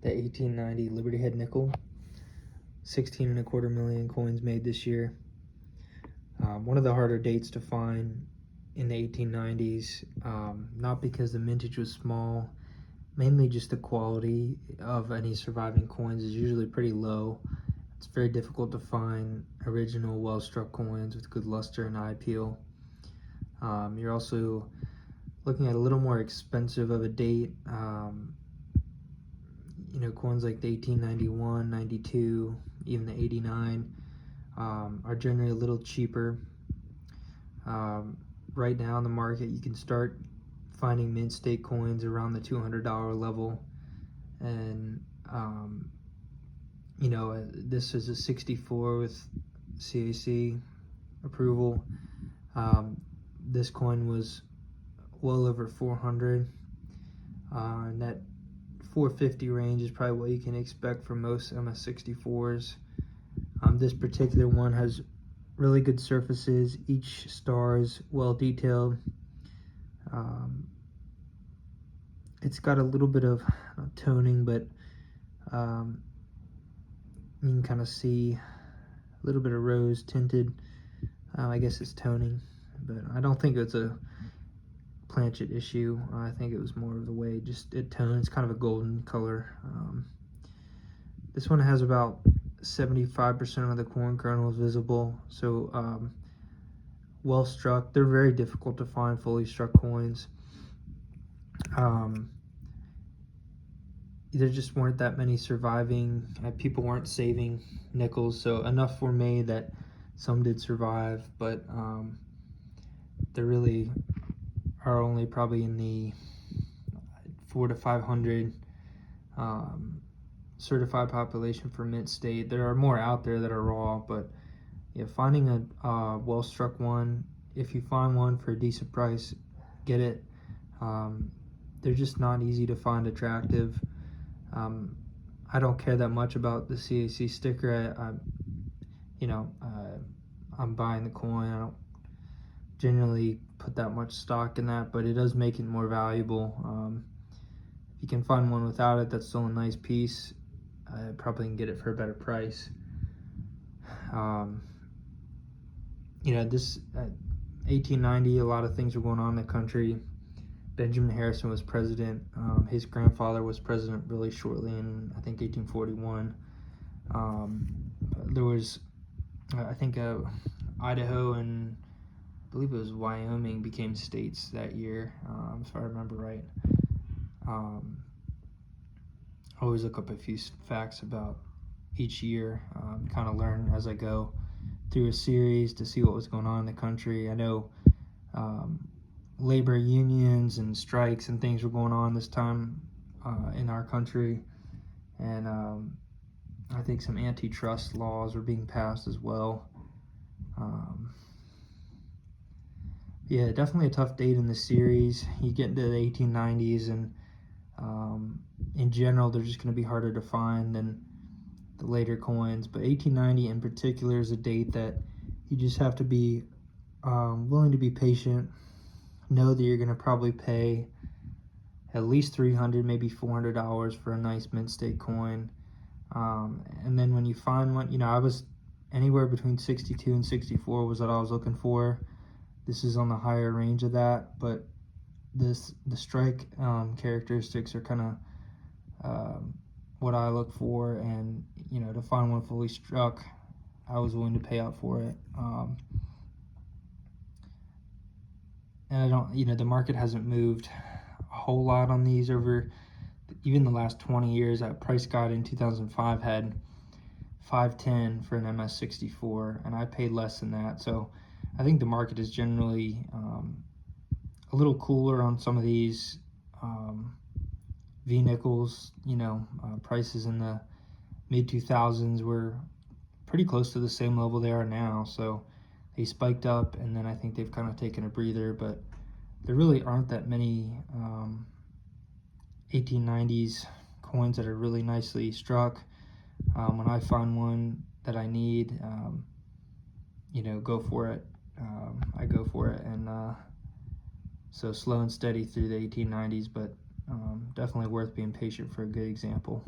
the 1890 Liberty Head nickel. 16.25 million coins made this year. One of the harder dates to find in the 1890s, not because the mintage was small, mainly just the quality of any surviving coins is usually pretty low. It's very difficult to find original well-struck coins with good luster and eye appeal. You're also looking at a little more expensive of a date. Coins like the 1891, 92, even the 89 are generally a little cheaper. Right now in the market, you can start finding mint state coins around the $200 level, and this is a 64 with CAC approval. This coin was well over 400, and that 450 range is probably what you can expect from most MS64s. This particular one has really good surfaces. Each star is well detailed. It's got a little bit of toning, but you can kind of see a little bit of rose tinted. I guess it's toning, but I don't think it's a planchet issue. I think it was more of the way it tones, kind of a golden color. This one has about 75% of the coin kernels visible, so well struck. They're very difficult to find fully struck coins. There just weren't that many surviving. People weren't saving nickels, so enough were made that some did survive, but there really are only probably in the 400 to 500 certified population for mint state. There are more out there that are raw, but yeah, finding a well-struck one, if you find one for a decent price, get it. They're just not easy to find attractive. I don't care that much about the CAC sticker. I'm buying the coin. I don't generally put that much stock in that, but it does make it more valuable. If you can find one without it that's still a nice piece, I probably can get it for a better price. This 1890, a lot of things were going on in the country. Benjamin Harrison was president. His grandfather was president really shortly in, I think, 1841. There was, I think, Idaho and I believe it was Wyoming became states that year, if I remember right. I always look up a few facts about each year, kind of learn as I go through a series to see what was going on in the country. I know labor unions and strikes and things were going on this time in our country, and I think some antitrust laws were being passed as well. Yeah, definitely a tough date in the series. You get into the 1890s, and in general, they're just going to be harder to find than the later coins. But 1890 in particular is a date that you just have to be willing to be patient. Know that you're going to probably pay at least $300, maybe $400 for a nice mint state coin. And then when you find one, I was anywhere between 62 and 64 was what I was looking for. This is on the higher range of that, but the strike characteristics are kind of what I look for, and to find one fully struck, I was willing to pay out for it. And I don't, the market hasn't moved a whole lot on these over even the last 20 years. That price guide in 2005 had $510 for an MS64, and I paid less than that. So I think the market is generally a little cooler on some of these V nickels. Prices in the mid 2000s were pretty close to the same level they are now. So they spiked up, and then I think they've kind of taken a breather, but there really aren't that many 1890s coins that are really nicely struck. When I find one that I need, go for it. I go for it, and so slow and steady through the 1890s, but definitely worth being patient for a good example.